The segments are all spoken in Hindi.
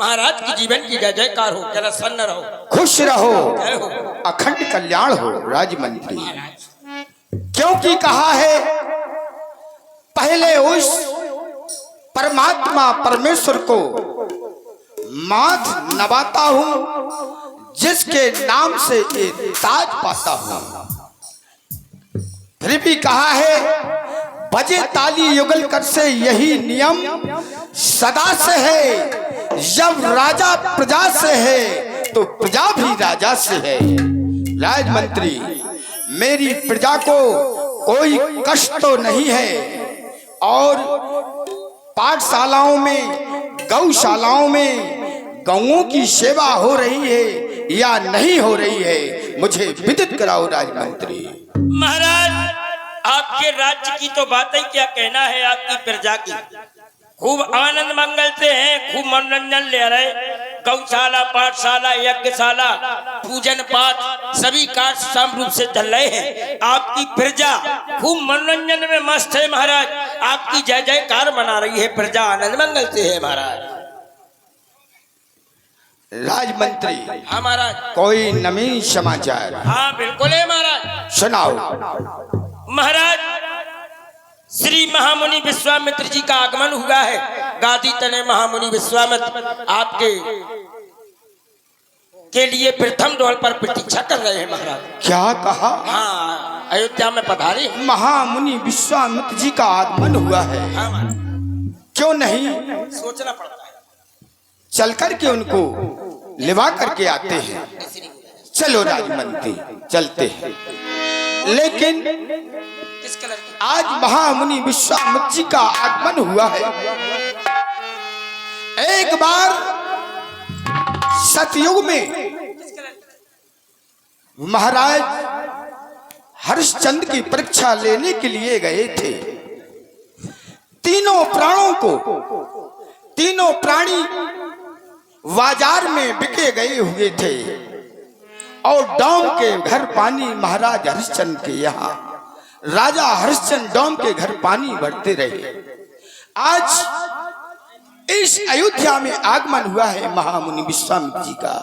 महाराज की जीवन की जय जयकार हो, जरा सन्न रहो, खुश रहो, जय हो अखंड कल्याण हो राजमंत्री। महाराज। क्योंकि कहा है पहले उस परमात्मा परमेश्वर को माथ नवाता हूं जिसके नाम से ये ताज पाता हूं। फिर भी कहा है बजे ताली युगल कर से यही नियम सदा से है। जब राजा प्रजा से है तो प्रजा भी राजा से है। राजमंत्री, मेरी प्रजा को कोई कष्ट तो नहीं है और पाठशालाओं में गौशालाओं में गौओं की सेवा हो रही है या नहीं हो रही है, मुझे विदित कराओ राजमंत्री। महाराज, आपके राज्य की तो बात ही क्या कहना है। आपकी प्रजा की खूब आनंद मंगल से हैं, खूब मनोरंजन ले रहे। गौशाला, पाठशाला, यज्ञशाला, पूजन पाठ सभी कार्य सम रूप से चल रहे हैं। आपकी प्रजा खूब मनोरंजन में मस्त है महाराज। आपकी जय जयकार मना रही है, प्रजा आनंद मंगल से है महाराज। राजमंत्री, हाँ महाराज। कोई नवीन समाचार? हाँ बिल्कुल है महाराज, सुनाओ। महाराज श्री महामुनि विश्वामित्र जी का आगमन हुआ है। गादी तने महामुनि विश्वामित्र आपके के लिए प्रथम दौर पर प्रतीक्षा कर रहे हैं महाराज। क्या कहा? हाँ, अयोध्या में पधारे। महामुनि विश्वामित्र जी का आगमन हुआ है। हाँ महाराज, क्यों नहीं सोचना पड़ता है। चल करके उनको लिवा करके आते हैं। चलो राजमंत्री, चलते हैं। लेकिन किस कलर की? आज महामुनि विश्वामित्र जी का आगमन हुआ है। एक बार सतयुग में किस कलर की? महाराज हरिश्चंद्र की परीक्षा लेने के लिए गए थे। तीनों प्राणों को, तीनों प्राणी बाजार में बिके गए हुए थे और डोम के घर पानी महाराज हरिश्चंद्र के यहाँ राजा हरिश्चंद्र डोम के घर पानी भरते रहे। आज इस अयोध्या में आगमन हुआ है महामुनि विश्वामित्र जी का।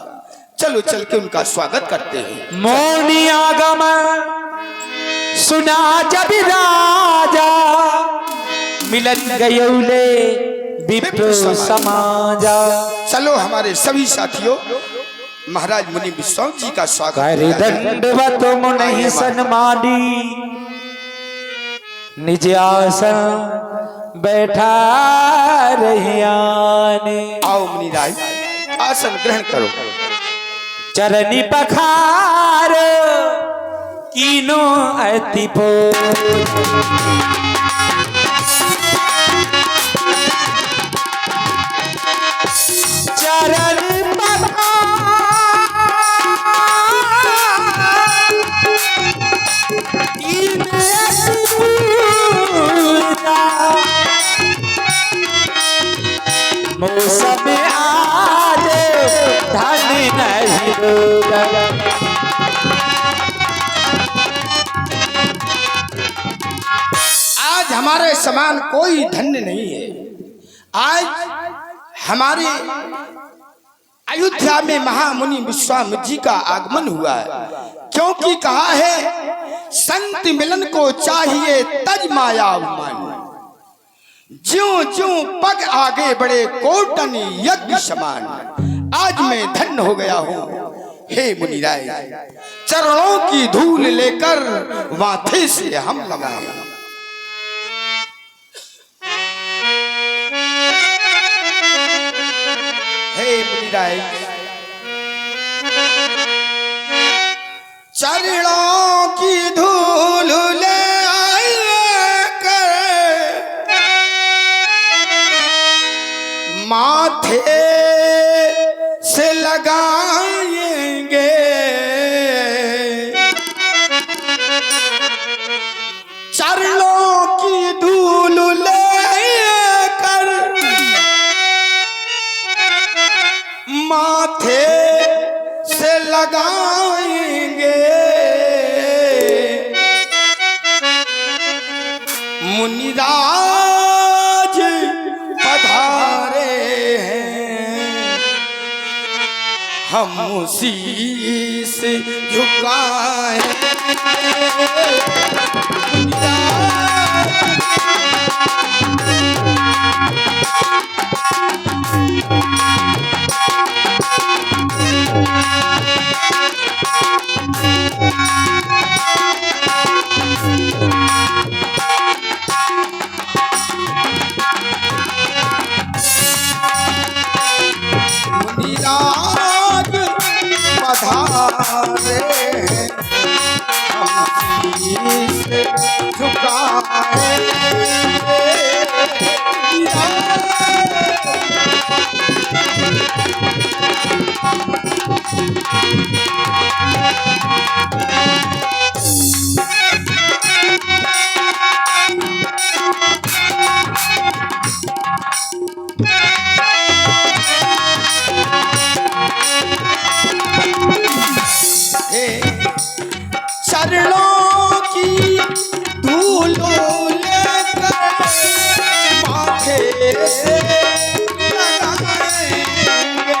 चलो चल के उनका स्वागत करते हैं। मौनी आगमन सुना जब राजा, मिलन गयौले विप्र समाजा। चलो हमारे सभी साथियों, महाराज मुनि विश्वामित्र जी का स्वागत कर दंडवत मुनि सन्मानी, निज आसन बैठा रहियाने। आओ मुनिराज, आसन ग्रहण करो। चरनी पखार कीनो अति चरण मौसम आज धन नहीं होगा। आज हमारे समान कोई धन्य नहीं है। आज हमारे अयोध्या में महामुनि विश्वामित्र जी का आगमन हुआ है। क्योंकि कहा है संत मिलन को चाहिए तज माया मन, ज्यों ज्यों पग आगे बढ़े कोटन यज्ञ समान। आज मैं धन्य हो गया हूँ हे मुनिराय, चरणों की धूल लेकर माथे से हम लगाए। हे मुनिराय, चरणों की धूल ले माथे से लगाएंगे। चरणों की धूल लेकर माथे से लगाएंगे। मुनिराज पधारे हैं, हम शीस झुकाए। मुनिराज पधारे हम शीस झुकाए। चरणों की धूल लेकर माथे से लगाएंगे।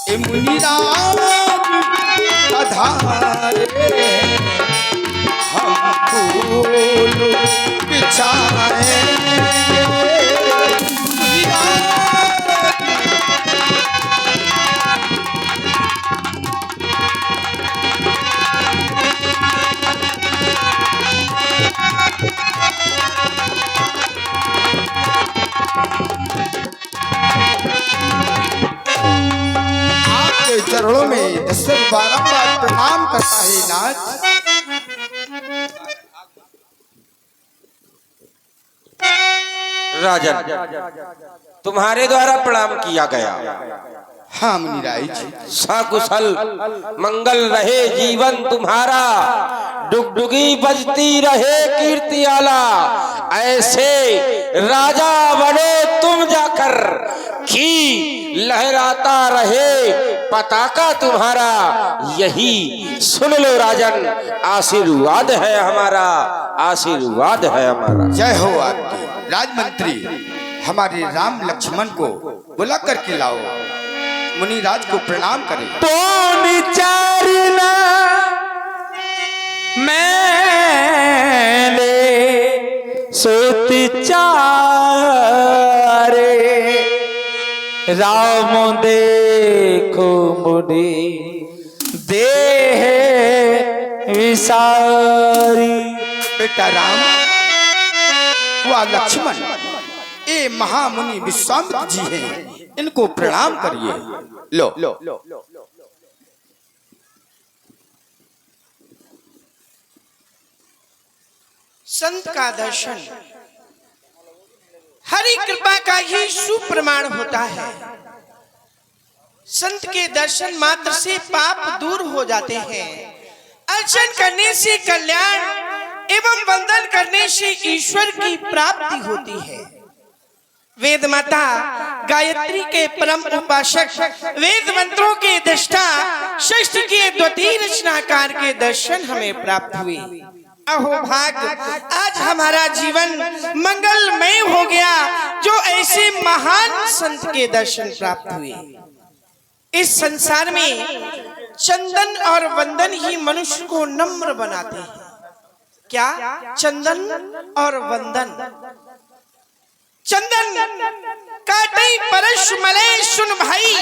ए मुनिराज पधारे हम फूल बिछाएंगे। आपके चरणों में दशरथ बारंबार प्रणाम करता है नाथ। राजन, तुम्हारे द्वारा प्रणाम किया गया। हाँ मुनिराज जी। सकुशल मंगल रहे जीवन तुम्हारा, डुगडुगी बजती रहे कीर्ति आला। ऐसे राजा बने तुम जाकर कि लहराता रहे पताका तुम्हारा। यही सुन लो राजन, आशीर्वाद है हमारा, आशीर्वाद है हमारा। जय हो आपकी। राजमंत्री हमारे राम लक्ष्मण को बुला करके लाओ, मुनिराज को प्रणाम करें। तो विचारना मैंने सोच चारे, राम देखो मुझे देह विसारी। बेटा राम व लक्ष्मण ये महामुनि विश्वामित्र जी हैं, इनको प्रणाम करिए। लो संत का दर्शन हरि कृपा का ही सुप्रमाण होता है। संत के दर्शन मात्र से पाप दूर हो जाते हैं। अर्चन करने से कल्याण एवं वंदन करने से ईश्वर की प्राप्ति होती है। वेद माता गायत्री के परम उपासक, वेद मंत्रों के दृष्टा, सृष्टि के द्वितीय रचनाकार के दर्शन हमें प्राप्त हुए। अहो भाग्य, आज हमारा जीवन मंगलमय हो गया जो ऐसे महान संत के दर्शन प्राप्त हुए। इस संसार में चंदन और वंदन ही मनुष्य को नम्र बनाते हैं। क्या? चंदन और वंदन। चंदन काटे परश मले सुन भाई,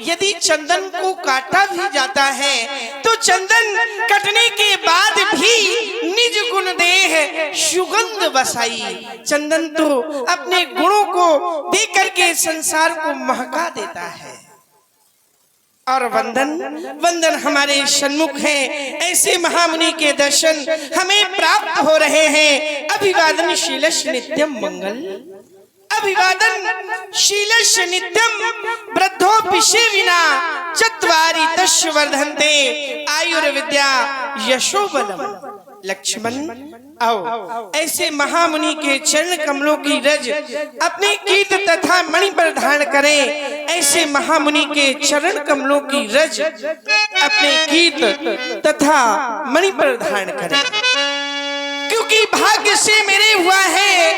यदि चंदन को काटा भी जाता है तो चंदन कटने के बाद भी निज गुण देह सुगंध बसाई। चंदन तो अपने गुणों को दे करके संसार को महका देता है। और वंदन हमारे सन्मुख है। ऐसे महामुनि के दर्शन हमें प्राप्त हो रहे हैं। अभिवादन शीलश नित्यम मंगल, अभिवादन शीलश नित्यम वृद्धोपि सेविना चत्वारि तस्य वर्धन्ते आयुर्विद्या यशो बलम। लक्ष्मण आओ, ऐसे महामुनि के चरण कमलों की रज अपने कीर्त तथा मणि पर धारण करें। ऐसे महामुनि के चरण कमलों की रज अपने कीर्त तथा मणि पर धारण करें, क्योंकि भाग्य से मेरे हुआ है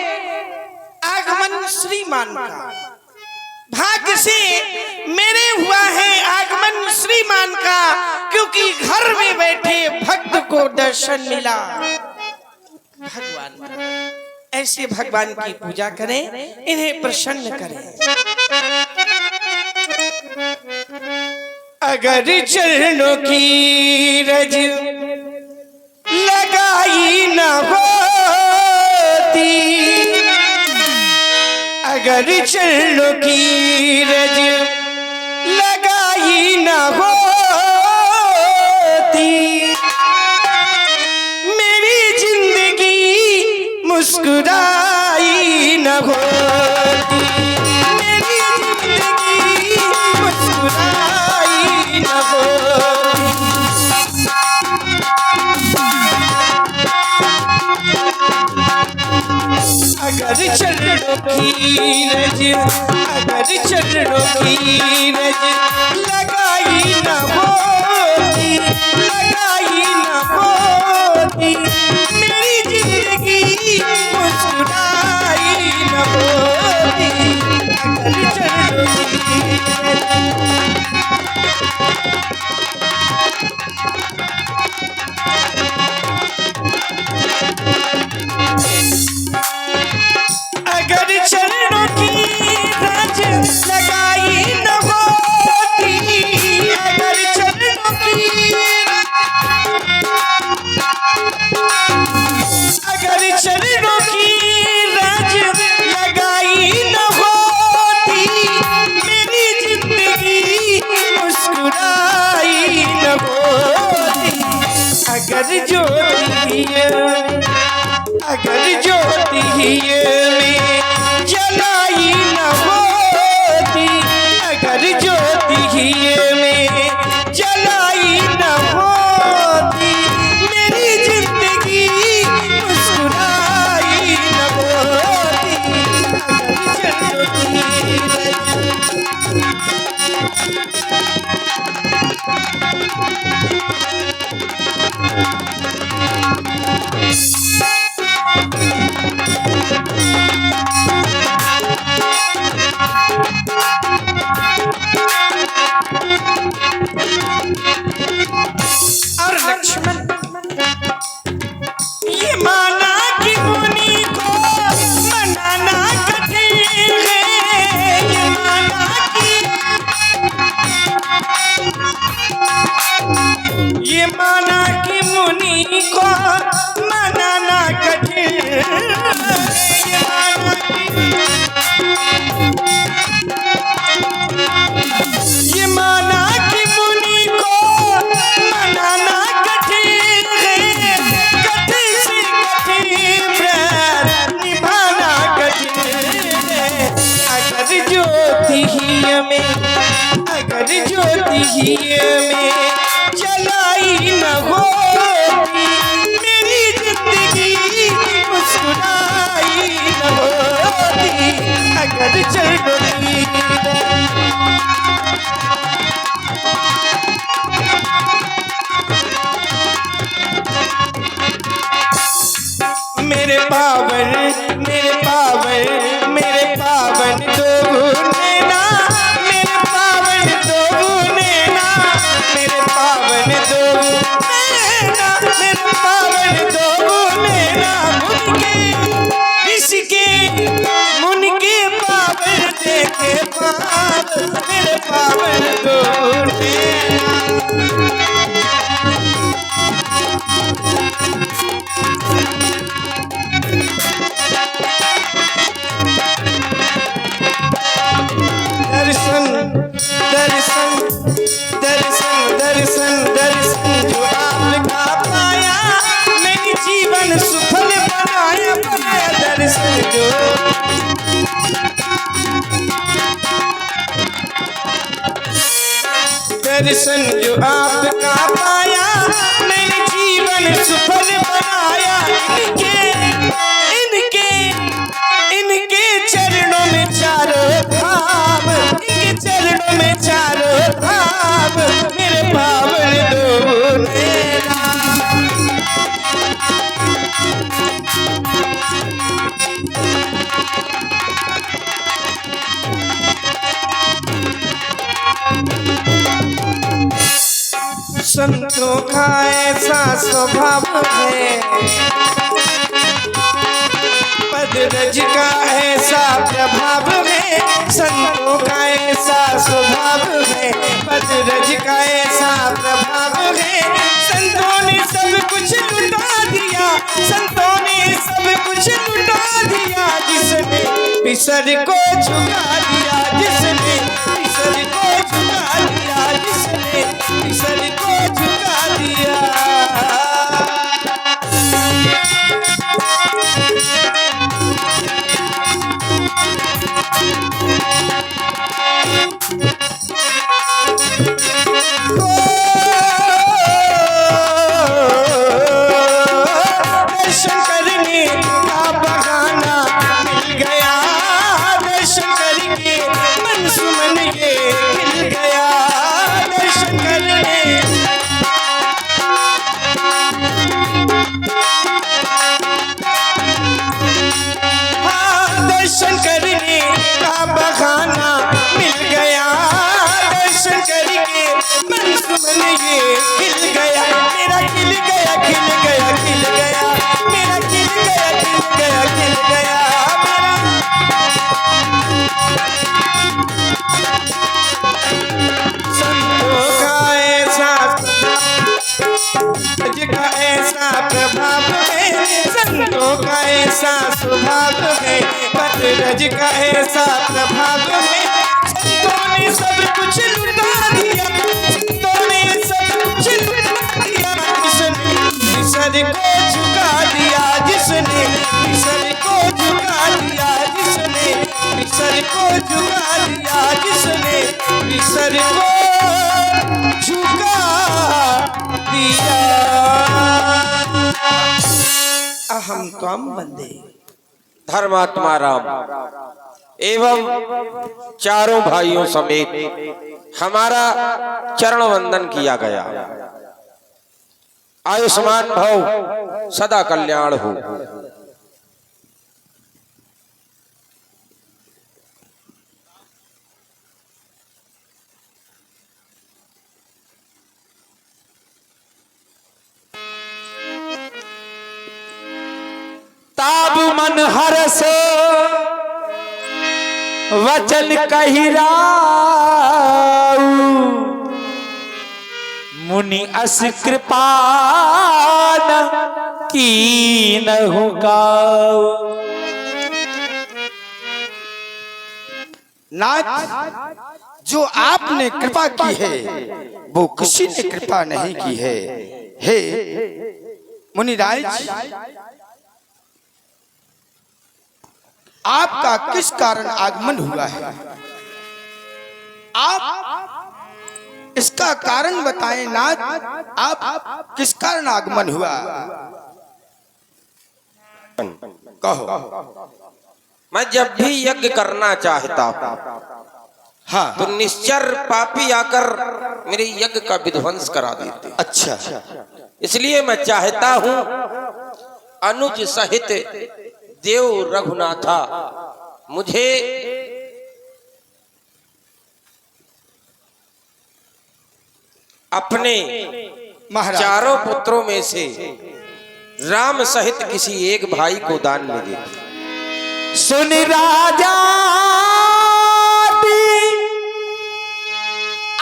आगमन श्रीमान का। भाग्य से मेरे हुआ है आगमन श्रीमान का, क्योंकि घर में बैठे भक्त को दर्शन मिला। भगवान ऐसे भगवान की पूजा करें, इन्हें प्रसन्न करें। अगर चरणों की रज लगाई न होती, अगर चरणों की रज लगाई न होती, मेरी जिंदगी मुस्कुराई न होती, मेरी जिंदगी मुस्कुराई न होती। अगर चरणों की रज, अगर चरणों की रज लगाई न होती, लगाई न होती, मेरी जिंदगी मुस्कुराई न होती। अगर चरणों की अगर चरणों की रज लगाई न होती, अगर चरणों की, अगर चरणों की रज लगाई न होती, मेरी जिंदगी मुस्कुराई न होती। अगर ज्योति, अगर ज्योति में जलाई न होती, अगर ज्योति में जलाई न होती, मेरी जिंदगी मुस्कुराई न होती। अगर ज्योति और लक्ष्मण, ये माना कि मुनि को मनाना कठिन है, ये माना कि, ये माना कि मुनि को मनाना कठिन है, ये माना कि, ये माना कि मुनि को मनाना कठिन है, कठिन से कठिन व्रत निभाना कठिन है। अगर ज्योति में, अगर ज्योति में जलाई न होती, मेरी जिंदगी मुस्कुराई न होती। अगर चरणों की मेरे पावन, मेरे पावन, मेरे पावन दो नैना, मेरे पावन दो नैना, मेरे पावन दो नैना, मेरे पावन दो नैना, मुनके ऋषिके, मुनके पावन देखे पाप, मेरे पावन दो नैना। दर्शन, दर्शन, दर्शन, दर्शन, दर्शन जो आपका पाया, मेरी जीवन सुफल बनाया, पाया दर्शन जो, दर्शन जो आपका पाया, मेरे जीवन सुफल बनाया। इनके, इनके, इनके चरणों में चारों धाम, इनके चरणों में चारों धाम, मेरे पावन दो नैना। संतों का ऐसा स्वभाव है, पदरज का ऐसा प्रभाव है, संतों का ऐसा स्वभाव है, पदरज का ऐसा प्रभाव है। संतों ने सब कुछ लुटा दिया, संतों ने सब कुछ लुटा दिया, जिसने पिसर को झुका दिया, जिसने पिसर को झुका दिया, जिसने पिसर को झुका दिया। दर्शन करने का बहाना मिल गया, दर्शन करके मन सुमन ये मिल गया, दर्शन करने दर्शन करने का बहाना मिल गया, दर्शन करके मन सुमन ये खिल गया, मेरा खिल गया खिल गया खिल गया, मेरा खिल गया खिल गया खिल गया, संतों का ऐसा का ऐसा प्रभाव है, संतों का ऐसा स्वभाव है, पदरज का ऐसा प्रभाव है। संतों ने सब कुछ लुटा दिया, संतों ने सब कुछ लुटा दिया, जिसने पिसर को झुका दिया, जिसने पिसर को झुका दिया, जिसने पिसर को झुका दिया, जिसने पिसर को झुका दिया। अहम त्वम वंदे। धर्मात्मा राम एवं चारों भाइयों समेत हमारा चरण वंदन किया गया। आयुष्मान भव, सदा कल्याण हो। ताब मन हरस वचन कहिराऊ, मुनि अस कृपा कीनहु गाऊ। नाथ, जो आपने कृपा की है वो किसी ने कृपा नहीं की है। हे मुनिराज, आपका किस कारण आगमन हुआ है? आप इसका कारण बताएं नाथ। आप किस कारण आगमन हुआ? कहो। मैं जब भी यज्ञ करना चाहता हाँ, तो निश्चर पापी आकर मेरे यज्ञ का विध्वंस करा देते। अच्छा, इसलिए मैं चाहता हूँ अनुज सहित देव रघुनाथा मुझे अपने महाराज चारों पुत्रों में से राम सहित किसी एक भाई को दान में दे। सुन राजा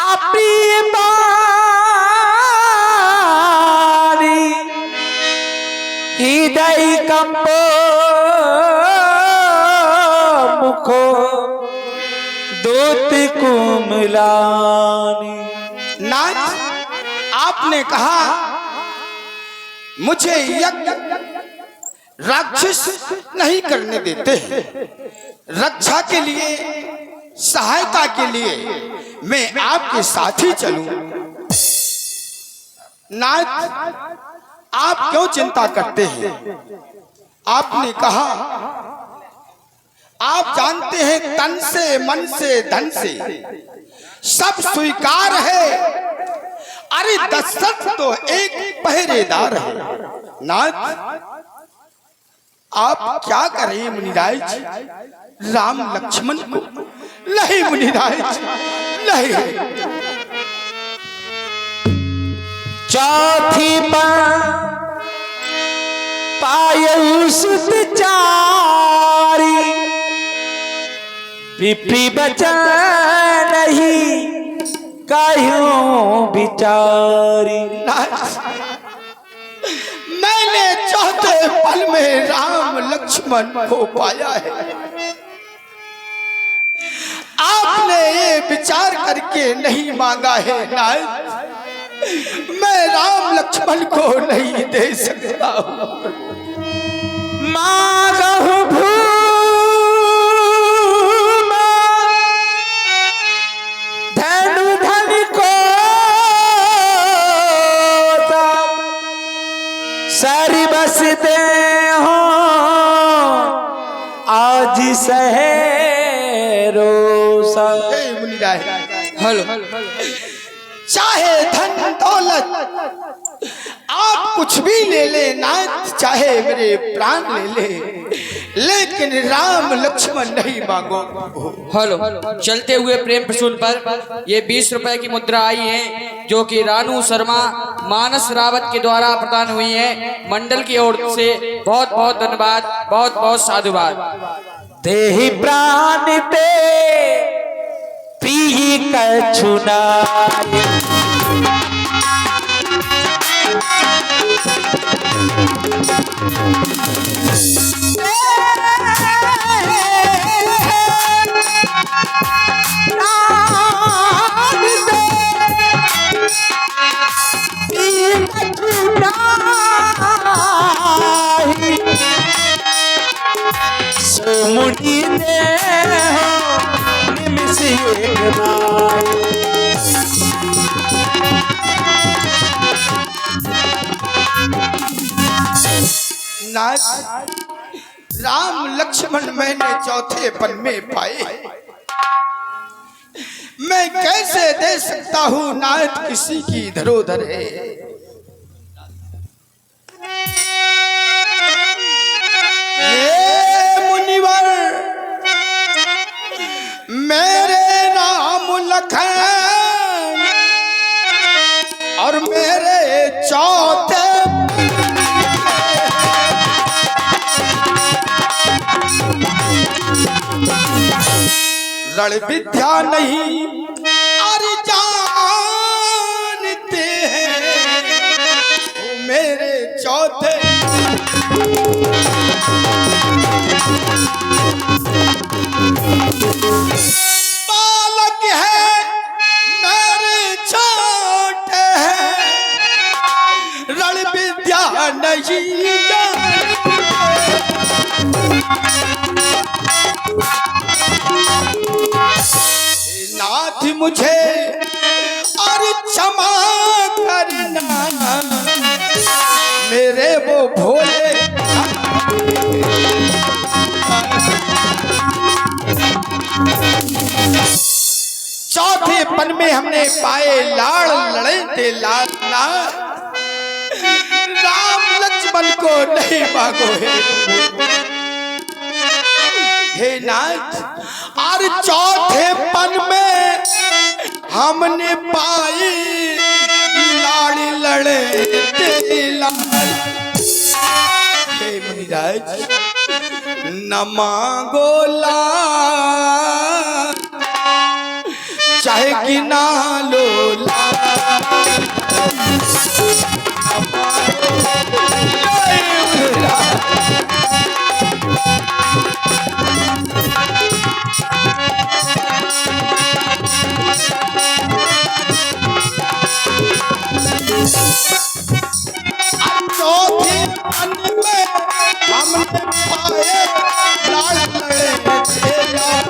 अपनी बारी, हृदय कंपो मुखो दूत कुमलानी। नाथ, आपने कहा मुझे यज्ञ राक्षस नहीं करने देते हैं। रक्षा के लिए, सहायता के लिए मैं आपके साथ ही चलूं। नाथ, आप क्यों चिंता करते हैं? आपने कहा आप जानते हैं तन से, मन से, धन से सब स्वीकार है। अरे दशरथ तो एक पहरेदार है। नाथ, आप क्या करें मुनिराज? राम लक्ष्मण को नहीं मुनिराज, नहीं। चौथी पायु सुत चारी, पिपी बचा नहीं काह्यों बिचारी। मैंने चौथे पल में राम लक्ष्मण को पाया है। आपने ये विचार करके नहीं मांगा है नाथ, मैं राम लक्ष्मण को नहीं दे सकता हूँ। मांगहु धनु धन को सर बस दे हो आज सहेरोसा। हेलो, चाहे धन दौलत आप कुछ भी ले ले नाथ, चाहे मेरे प्राण ले ले, लेकिन राम लक्ष्मण नहीं मांगो। हेलो, चलते हुए प्रेम प्रसून पर ये 20 रुपए की मुद्रा आई है, जो कि रानू शर्मा मानस रावत के द्वारा प्रदान हुई है। मंडल की ओर से बहुत बहुत धन्यवाद, बहुत बहुत साधुवाद। देहि प्राण ते पी कछुनाय, मुनि ने निमिष एक नाय। नाथ, राम लक्ष्मण मैंने चौथे पल में पाए, मैं कैसे दे सकता हूँ नाथ, किसी की धरोधर है। मुनिवर मेरे नाम लखन और मेरे चौथे रण विद्या नहीं और जानते हैं मेरे चौथे बालक है मेरे छोटे हैं, रण विद्या नहीं जानते। नाथ मुझे और क्षमा करना, मेरे वो भोले चौथे पन में हमने पाए लाड़ लड़े थे लाडना, राम लक्ष्मण को नहीं मांगो हे नाथ। और चौथे पन में हमने पाई लाड़ लड़े थे लाल। हे मुनिराज न मांगो लाल, चाहे कि ना लो चौथे पन में हमने पाए लाड़ लड़े थे लाल।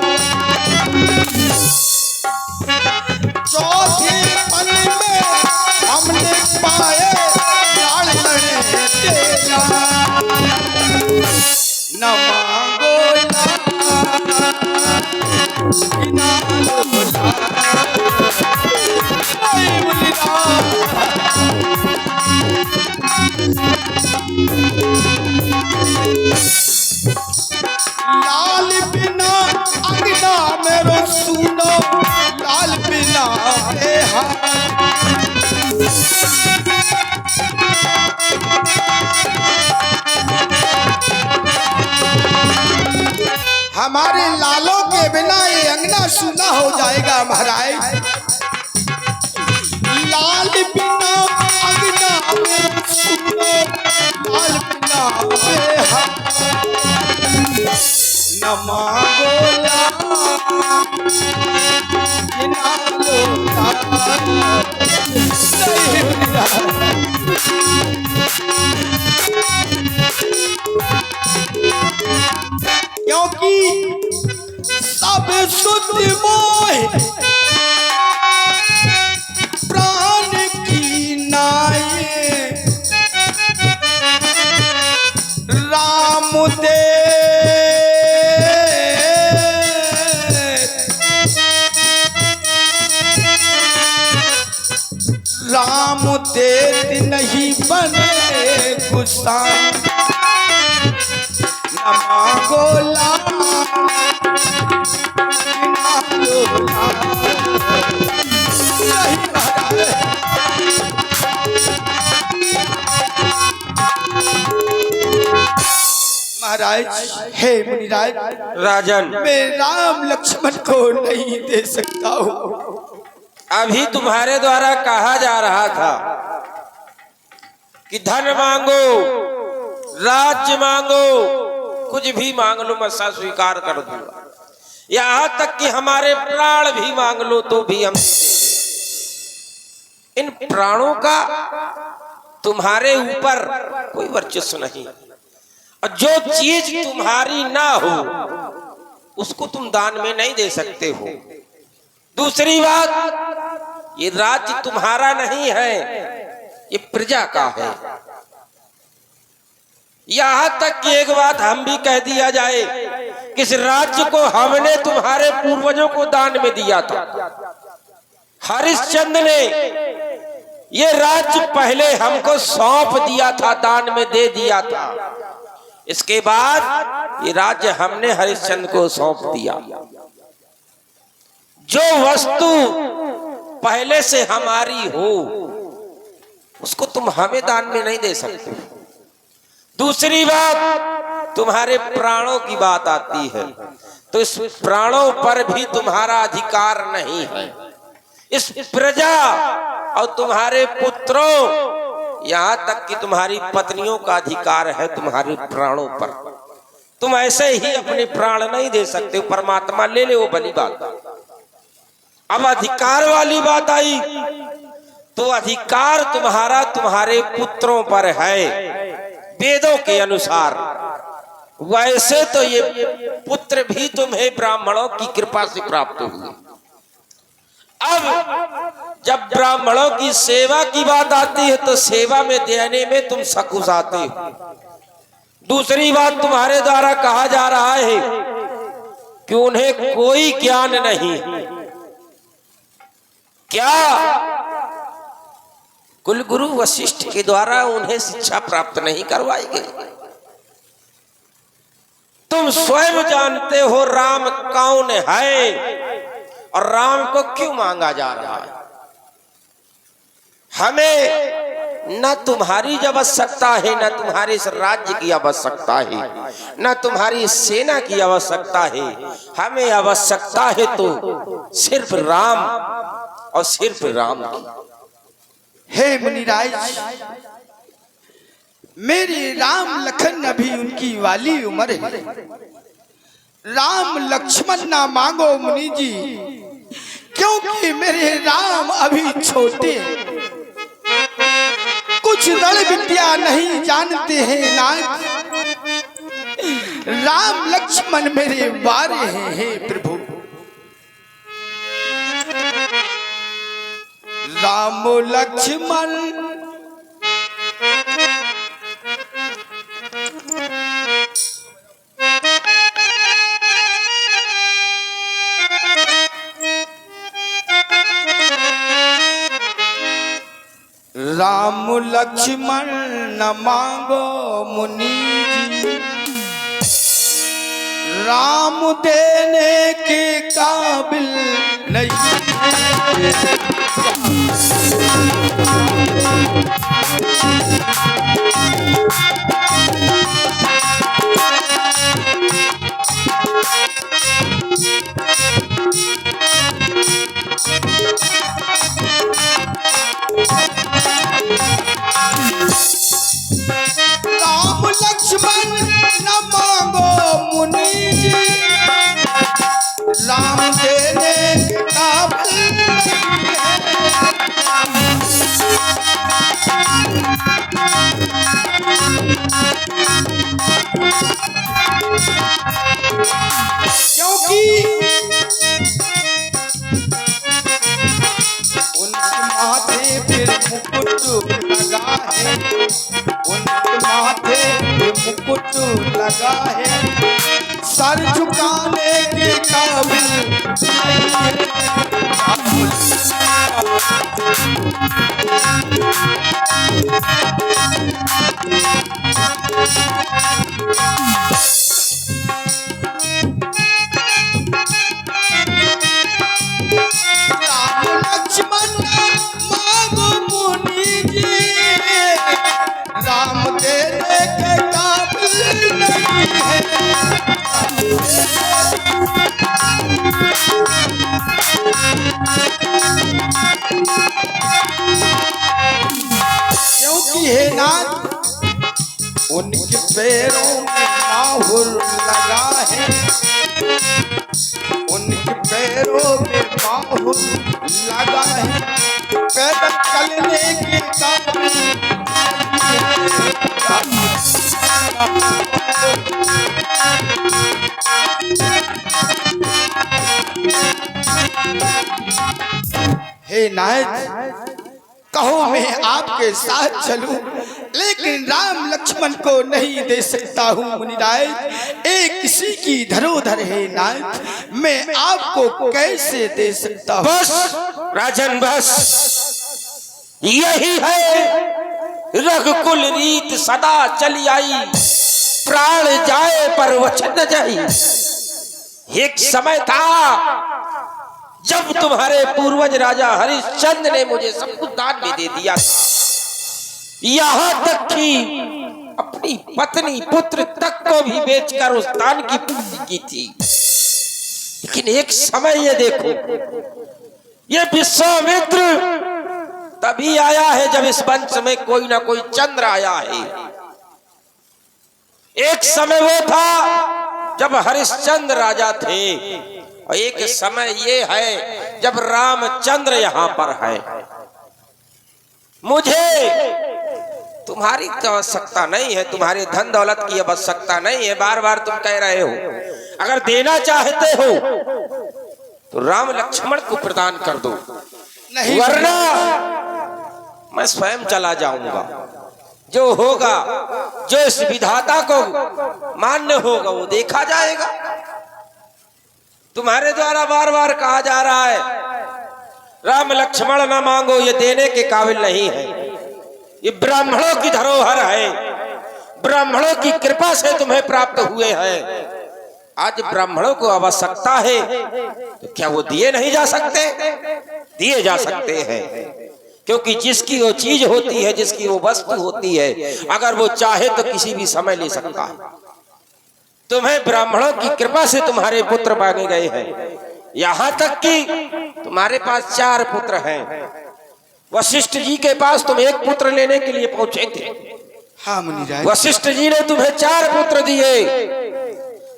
चौथे पल में हमने पाए लाड़ लड़े तेरा, न मांगो बिना लाल बिना अंगना मेरो सुनो, लाल बिना हमारे लालों के बिना ये अंगना सूना हो जाएगा महाराज। लाल बिना अंगना में सूना, लाल बिना बेहाल। न मांगो लाल, ना लो लाल। क्योंकि सब शुद्ध मोह प्राण की नाये, राम दे राम देत नहीं बने गुस्सान। न मांगो लाल, ना लो लाल। सही महाराज। हे मुनिराज, राजन, मैं राम लक्ष्मण को नहीं दे सकता हूँ। अभी तुम्हारे द्वारा कहा जा रहा था कि धन मांगो, राज्य मांगो, कुछ भी मांग लो मैं सब स्वीकार कर दूंगा। यहाँ तक कि हमारे प्राण भी मांग लो तो भी हम इन प्राणों का तुम्हारे ऊपर कोई वर्चस्व नहीं। और जो चीज तुम्हारी ना हो उसको तुम दान में नहीं दे सकते हो। दूसरी बात, ये राज्य तुम्हारा नहीं है, ये प्रजा का है। यहां तक कि एक बात हम भी कह दिया जाए कि इस राज्य को हमने तुम्हारे पूर्वजों को दान में दिया था। हरिश्चंद्र ने ये राज्य पहले हमको सौंप दिया था, दान में दे दिया था। इसके बाद ये राज्य हमने हरिश्चंद्र को सौंप दिया। जो वस्तु पहले से हमारी हो उसको तुम हमें दान में नहीं दे सकते। दूसरी बात, तुम्हारे प्राणों की बात आती है तो इस प्राणों पर भी तुम्हारा अधिकार नहीं है। इस प्रजा और तुम्हारे पुत्रों, यहाँ तक कि तुम्हारी पत्नियों का अधिकार है तुम्हारे प्राणों पर। तुम ऐसे ही अपने प्राण नहीं दे सकते। परमात्मा ले ले, वो भली बात। अब अधिकार वाली बात आई तो अधिकार तुम्हारा तुम्हारे पुत्रों पर है वेदों के अनुसार। वैसे तो ये पुत्र भी तुम्हें ब्राह्मणों की कृपा से प्राप्त हुए। अब जब ब्राह्मणों की सेवा की बात आती है तो सेवा में देने में तुम सकुचाते हो। दूसरी बात, तुम्हारे द्वारा कहा जा रहा है कि उन्हें कोई ज्ञान नहीं। क्या कुलगुरु वशिष्ठ के द्वारा उन्हें शिक्षा प्राप्त नहीं करवाई गई? तुम स्वयं जानते हो राम कौन है और राम को क्यों मांगा जा रहा है। हमें न तुम्हारी आवश्यकता है, न तुम्हारे इस राज्य की आवश्यकता है, न तुम्हारी सेना की आवश्यकता है। हमें आवश्यकता है तो सिर्फ राम और सिर्फ राम की। हे मुनिराज, मेरे राम लखन अभी उनकी वाली उम्र है। राम लक्ष्मण ना मांगो मुनि जी, क्योंकि मेरे राम अभी छोटे, कुछ रण विद्या नहीं जानते हैं नाथ। राम लक्ष्मण मेरे बारे हैं हे प्रभु। राम लक्ष्मण राम लक्ष्मण न मांगो मुनि जी, राम देने के काबिल नहीं। राम देने के काबिल नहीं है। क्योंकि उनके माथे फिर मुकुट लगा है, उनके माथे पे मुकुट लगा है, सर झुकाने के काबिल नहीं है। राम लक्ष्मण मांगो मुनि जी, राम देने के काबिल नहीं है। क्योंकि हे नाथ उनके पैरों में माहुर लगा है, उनके पैरों में माहुर लगा है, पैदल चलने के काबिल हे नाथ कहो मैं आपके साथ चलूं, लेकिन राम लक्ष्मण को नहीं दे सकता हूँ मुनिराय। एक किसी की धरोधर है नाथ, मैं आपको कैसे दे सकता हूँ? बस राजन बस, यही है रघुकुल रीत सदा चली आई, प्राण जाए पर वचन न जाई। एक समय था जब तुम्हारे पूर्वज राजा हरिश्चंद्र ने मुझे सब कुछ दान में दे दिया था, यहाँ तक कि अपनी पत्नी पुत्र तक को भी बेचकर उस दान की पूर्ति की थी। लेकिन एक समय ये देखो, ये विश्वामित्र तभी आया है जब इस वंश में कोई ना कोई चंद्र आया है। एक समय वो था जब हरिश्चंद्र राजा थे, और एक समय ये है जब रामचंद्र यहाँ पर है। मुझे तुम्हारी तो आवश्यकता नहीं है, तुम्हारे धन दौलत की आवश्यकता नहीं है। बार बार तुम कह रहे हो, अगर देना चाहते हो तो राम लक्ष्मण को प्रदान कर दो, नहीं वरना मैं स्वयं चला जाऊंगा। जो होगा, जो इस विधाता को मान्य होगा वो देखा जाएगा। तुम्हारे द्वारा बार बार कहा जा रहा है राम लक्ष्मण न मांगो, ये देने के काबिल नहीं है। ये ब्राह्मणों की धरोहर है, ब्राह्मणों की कृपा से तुम्हें प्राप्त हुए हैं। आज ब्राह्मणों को आवश्यकता है तो क्या वो दिए नहीं जा सकते? दिए जा सकते हैं, क्योंकि जिसकी वो चीज होती है, जिसकी वो वस्तु होती है, अगर वो चाहे तो किसी भी समय ले सकता है। तुम्हें ब्राह्मणों की कृपा से तुम्हारे पुत्र मांगे गए हैं, यहाँ तक कि तुम्हारे पास 4 पुत्र हैं। वशिष्ठ जी के पास तुम 1 पुत्र लेने के लिए पहुंचे थे। हाँ मुनिराज। वशिष्ठ जी ने तुम्हें 4 पुत्र दिए।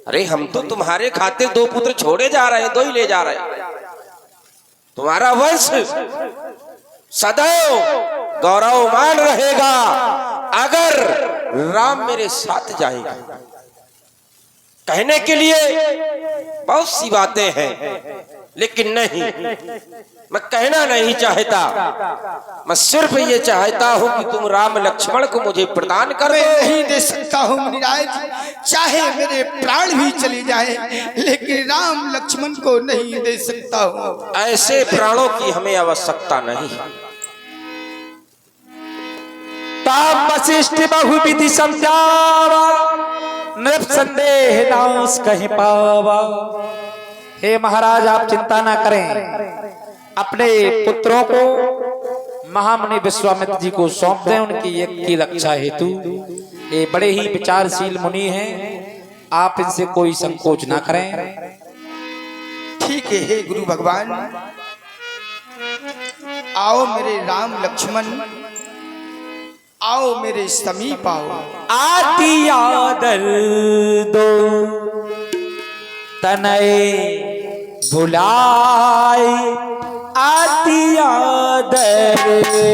अरे हम तो तुम्हारे खातिर 2 पुत्र छोड़े जा रहे हैं, 2 ही ले जा रहे हैं। तुम्हारा वंश सदैव गौरवमान रहेगा अगर राम मेरे साथ जाएगा। कहने के लिए बहुत सी बातें हैं, लेकिन नहीं, मैं कहना नहीं चाहता। मैं सिर्फ ये चाहता हूँ कि तुम राम लक्ष्मण को मुझे प्रदान कर दो। मैं नहीं दे सकता हूँ मुनिराज, चाहे मेरे प्राण भी चले जाए, लेकिन राम लक्ष्मण को नहीं दे सकता हूँ। ऐसे प्राणों की हमें आवश्यकता नहीं। ताम वशिष्ठ बहुविधि समझावा, नृप संदेह नाश कहीं पावा। हे महाराज, आप चिंता ना करें, अपने पुत्रों को महामुनि विश्वामित्र जी को सौंप दें उनकी यज्ञ की रक्षा हेतु। ये बड़े ही विचारशील मुनि हैं, आप इनसे कोई संकोच ना करें। ठीक है हे गुरु भगवान, आओ मेरे राम लक्ष्मण, आओ मेरे समीप आओ। आती आदर दो तनय बुलाए आती याद रे।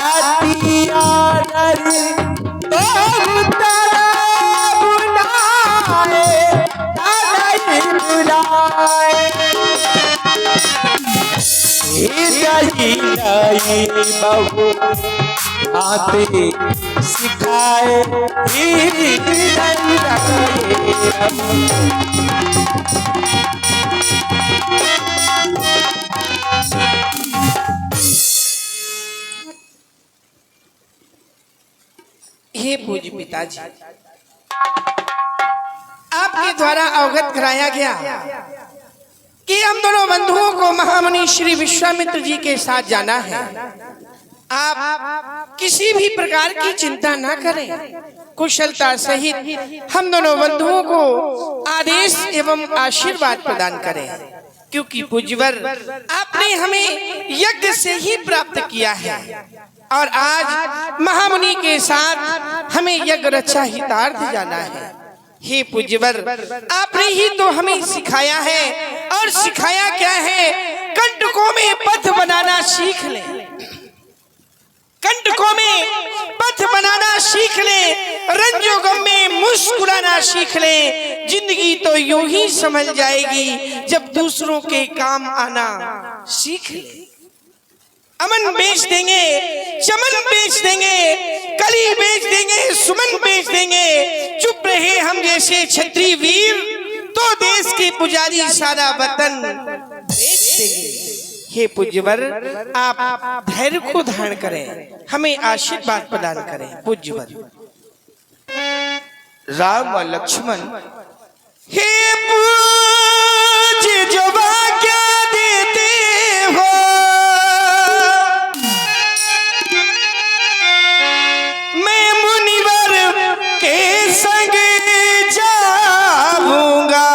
आती याद रे तो तारा बुलाए तारा बुलाए। नहीं बहू आते सिखाए हे पूज्य पिताजी, आपके द्वारा अवगत कराया गया कि हम दोनों बंधुओं को महामुनि श्री विश्वामित्र जी के साथ जाना है। आप किसी भी प्रकार की चिंता ना करें, कुशलता सहित हम दोनों बंधुओं को आदेश एवं आशीर्वाद प्रदान करें, क्योंकि पूज्यवर आपने हमें यज्ञ से ही प्राप्त किया है और आज महामुनि के साथ हमें यज्ञ रक्षा हितार्थ जाना है। हे पूज्यवर, आपने ही तो हमें सिखाया है, और सिखाया क्या है? कंटकों में पथ बनाना सीख ले, कंटकों में पथ बनाना सीख ले, रंजो गम में मुस्कुराना सीख ले। जिंदगी तो यूं ही समझ जाएगी जब दूसरों के काम आना सीख ले। अमन बेच देंगे, चमन बेच देंगे, कली बेच देंगे, सुमन बेच देंगे। चुप रहे हम जैसे क्षत्रिय वीर तो देश के पुजारी सारा वतन बेच देंगे। हे पूज्यवर, आप धैर्य को धारण करें, हमें आशीर्वाद प्रदान करें। पूज्यवर राम और लक्ष्मण हे पूज्य जो क्या देते हो, मैं मुनिवर के संग जाऊंगा,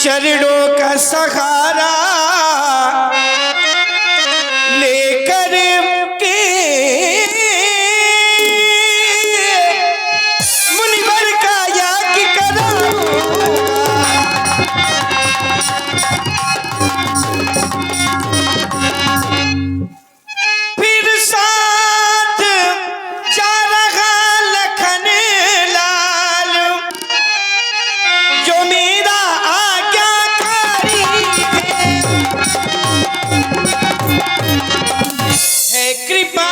चरणों का सहारा लेकर के मुनिवर का यज्ञ कराऊंगा। फिर साथ जा रहा लखन लाल जो मेरा आज्ञाकारी है, कृपा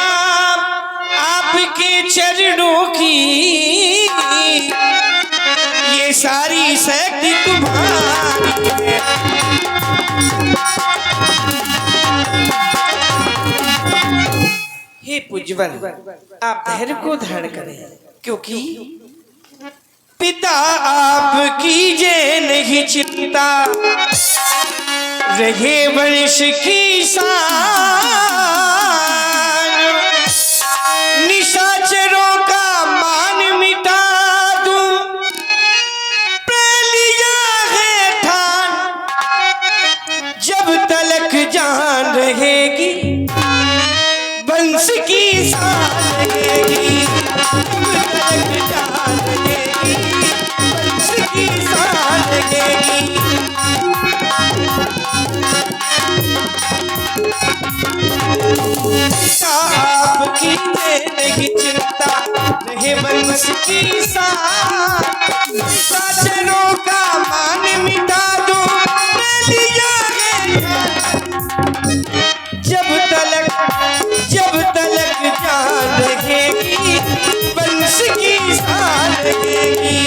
आपके चरणों की, ये सारी शक्ति तुम्हारी है। हे पूज्यवर, आप धैर्य को धारण करें, क्योंकि पिता आपकी जय नहीं चिंता, रहे वंश की शान। निशाचरों का मान मिटा दूं, प्रण लिया है ठान। जब तलक जान रहेगी वंश की शान रहेगी, जब तलक जान रहेगी वंश की शान रहेगी। आपकी नहीं चिंता, रहे वंश की शान। साचरों का मान मिटा दो, लिया है जब तलक जान रहेगी वंश की शान रहेगी।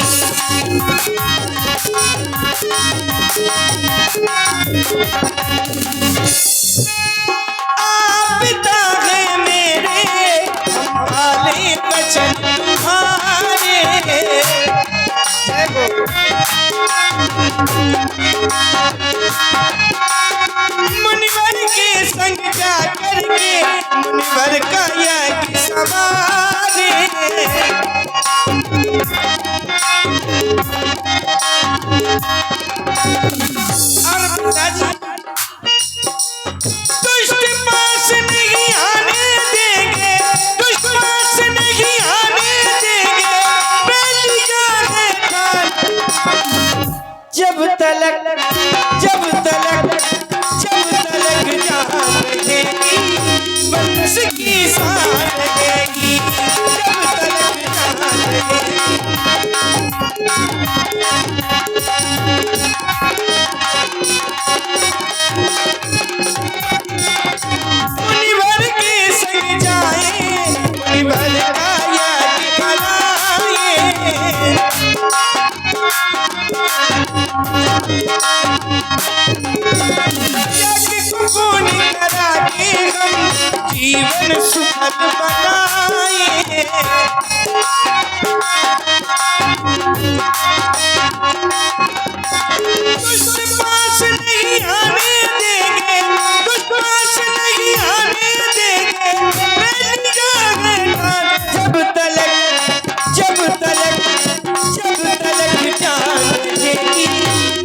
आप पिता है मेरे, हम पाले बचन तुम्हारे। मुनिवर के संग जा करके मुनिवर का यज्ञ संवारे। और पिताजी दुष्ट पास नहीं आने देंगे, जीवन सुखद बनाए। दुष्ट पास नहीं आने देंगे, दुष्ट पास नहीं आने देंगे, प्रेम जागेगा जब तलक जान रहेगी,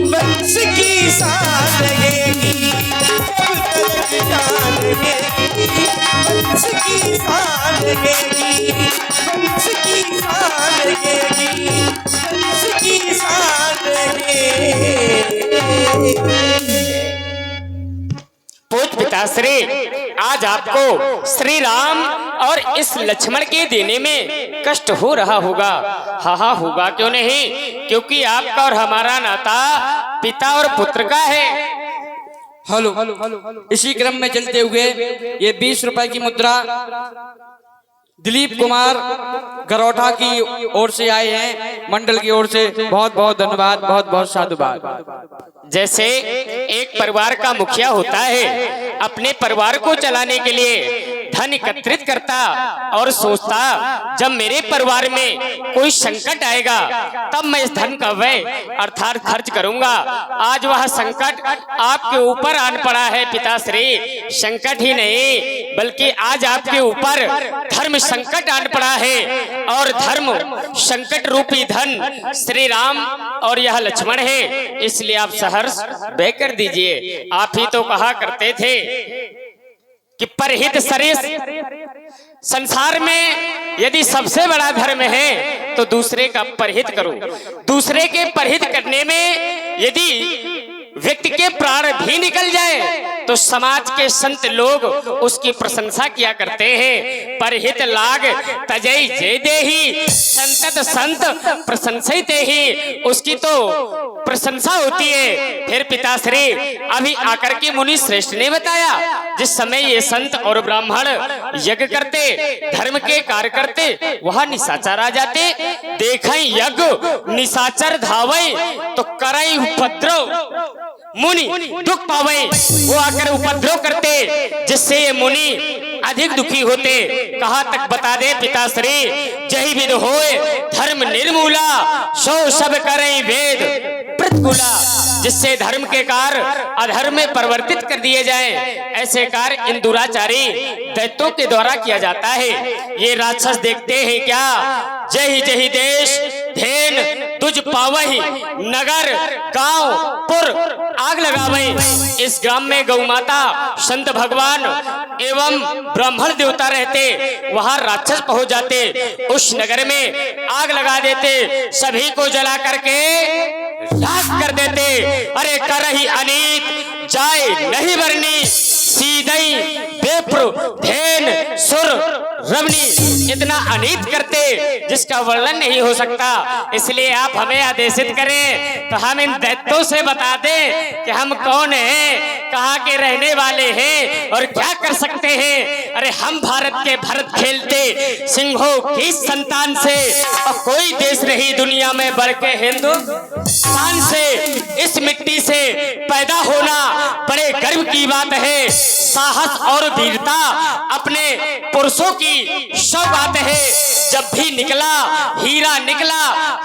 वंश की शान रहेगी। जब तलक जान रहेगी, वंश की शान रहेगी, वंश की शान रहेगी, वंश की शान रहेगी। पूज्य पिताश्री, आज आपको श्री राम और इस लक्ष्मण के देने में कष्ट हो रहा होगा। हाँ होगा, क्यों नहीं, क्योंकि आपका और हमारा नाता पिता और पुत्र का है। हेलो, इसी क्रम में चलते हुए ये 20 रुपए की मुद्रा दिलीप कुमार गरौठा की ओर से आए हैं, मंडल की ओर से बहुत बहुत धन्यवाद, बहुत बहुत साधुवाद। जैसे एक परिवार का मुखिया होता है, अपने परिवार को चलाने के लिए धन एकत्रित करता और सोचता जब मेरे परिवार में कोई संकट आएगा तब मैं इस धन का व्यय अर्थात खर्च करूंगा। आज वह संकट आपके ऊपर आन पड़ा है पिताश्री। संकट ही नहीं बल्कि आज आपके ऊपर धर्म संकट आन पड़ा है, और धर्म संकट रूपी धन श्री राम और यह लक्ष्मण है, इसलिए आप सहर्ष व्यय कर दीजिए। आप ही तो कहा करते थे कि परहित सरिस, संसार में यदि सबसे बड़ा धर्म है तो दूसरे का परहित करो। दूसरे के परहित करने में यदि व्यक्ति के प्राण भी निकल जाए तो समाज के संत लोग उसकी प्रशंसा किया करते हैं। परहित लाग तजई जय देही, संतत संत प्रशंसित ही, उसकी तो प्रशंसा होती है। फिर पिताश्री अभी आकर के मुनि श्रेष्ठ ने बताया, जिस समय ये संत और ब्राह्मण यज्ञ करते, धर्म के कार्य करते, वहां निशाचर आ जाते। देखें यज्ञ निशाचर धावे तो करई उपद्रव मुनि दुख पावे, वो आकर उपद्रव करते, जिससे ये मुनि अधिक दुखी होते। कहाँ तक बता दे पिताश्री, जही विध होए धर्म निर्मूला, सो सब करें वेद प्रतिकूला, जिससे धर्म के कार्य अधर्म में परिवर्तित कर दिए जाएं। ऐसे कार्य इन दुराचारी दैत्यों के द्वारा किया जाता है। ये राक्षस देखते हैं क्या, जही जही देश धेन तुझ पावही, नगर गांव पुर आग लगावई। इस ग्राम में गौ माता, संत भगवान एवं ब्राह्मण देवता रहते, वहां राक्षस पहुंच जाते, उस नगर में आग लगा देते, सभी को जला करके राख कर देते। अरे करही अनीत जाए नहीं बरनी, सीधई बेप्र धेन सुर रवनी, इतना अनीत करते जिसका वर्णन नहीं हो सकता। इसलिए आप हमें आदेशित करें तो हम इन दैत्यों से बता दें कि हम कौन हैं, कहाँ के रहने वाले हैं और क्या कर सकते हैं। अरे हम भारत के भरत खेलते सिंहों की संतान से, और कोई देश नहीं दुनिया में बढ़ के हिंदुस्तान से। इस मिट्टी से पैदा होना बड़े गर्व की बात है। साहस और वीरता अपने पुरुषों की सौगात है। जब भी निकला हीरा निकला,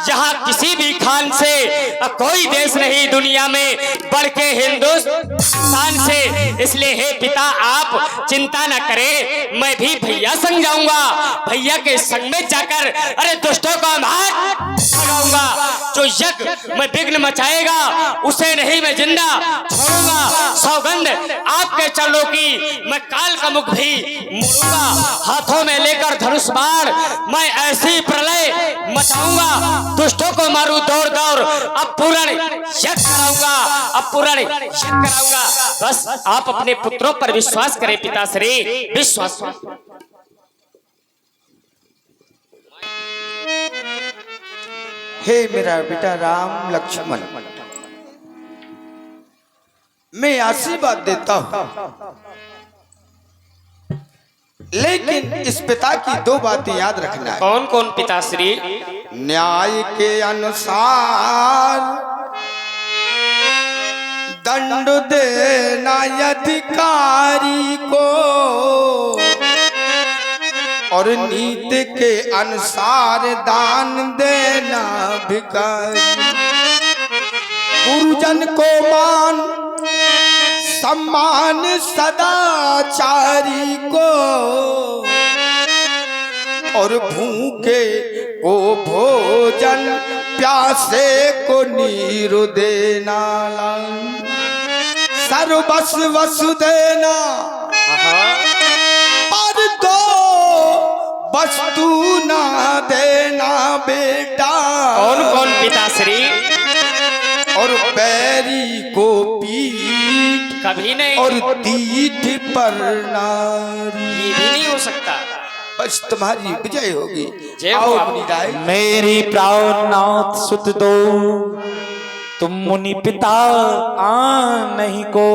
यहाँ किसी भी खान से कोई देश नहीं दुनिया में बढ़ के हिंदुस्तान से। इसलिए हे पिता आप चिंता न करें, मैं भी भैया संग जाऊंगा, भैया के संग में जाकर अरे दुष्टों का मार भगाऊंगा। जो यज्ञ में विघ्न मचाएगा उसे नहीं मैं जिंदा छोड़ूंगा। सौगंध आपके चरणों की मैं काल का मुख भी मोड़ूंगा। हाथों में लेकर धनुष बाण मैं ऐसी प्रलय मचाऊंगा, दुष्टों को मारू दौड़ दौड़, अब पूर्ण यज्ञ कराऊंगा, अब पूर्ण यज्ञ कराऊंगा। बस आप अपने पुत्रों पर विश्वास करें पिताश्री, विश्वास। हे मेरा बेटा राम लक्ष्मण, मैं आशीर्वाद देता हूं, लेकिन इस पिता की दो बातें याद रखना है। कौन कौन पिताश्री? न्याय के अनुसार दंड देना अधिकारी को, और नीति के अनुसार दान देना भिखारी। गुरुजन को मान सम्मान सदाचारी को, और भूखे को भोजन प्यासे को नीर देना। सर्वस वसु देना पर दो वस्तु ना देना बेटा। कौन कौन पिताश्री? और बैरी को पीठ कभी नहीं, और दीठ पर नारी। ये भी नहीं हो सकता। बस तुम्हारी विजय होगी। जय आओ हो। अपनी राय। मेरी प्राणनाथ सुत दो, तुम मुनि पिता आ नहीं को।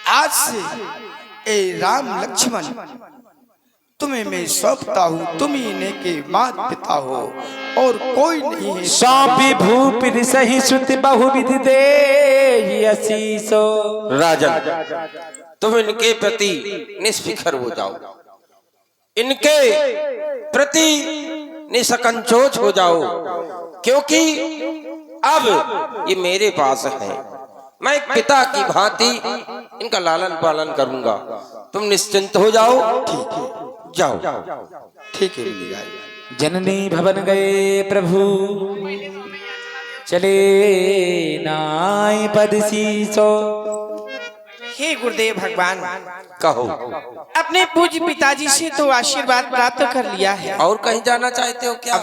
आज से ए राम लक्ष्मण तुम्हें मैं सौंपता हूँ, तुम ही इन्हें के मात पिता हो और कोई नहीं है। सौंपी भूपि सही सुत बहुविधि दे असीसो। राजन, तुम इनके प्रति निष्फिकर हो जाओ, इनके प्रति निसंकोच हो जाओ, क्योंकि अब ये मेरे पास है। मैं एक पिता की भांति इनका लालन पालन करूंगा। तुम निश्चिंत हो जाओ। जाओ। ठीक है मेरी राय। जननी भवन गए प्रभु, चले नाय पद सीसो। हे गुरुदेव भगवान, कहो। अपने पूज्य पिताजी से तो आशीर्वाद प्राप्त कर लिया है। और कहीं जाना चाहते हो क्या?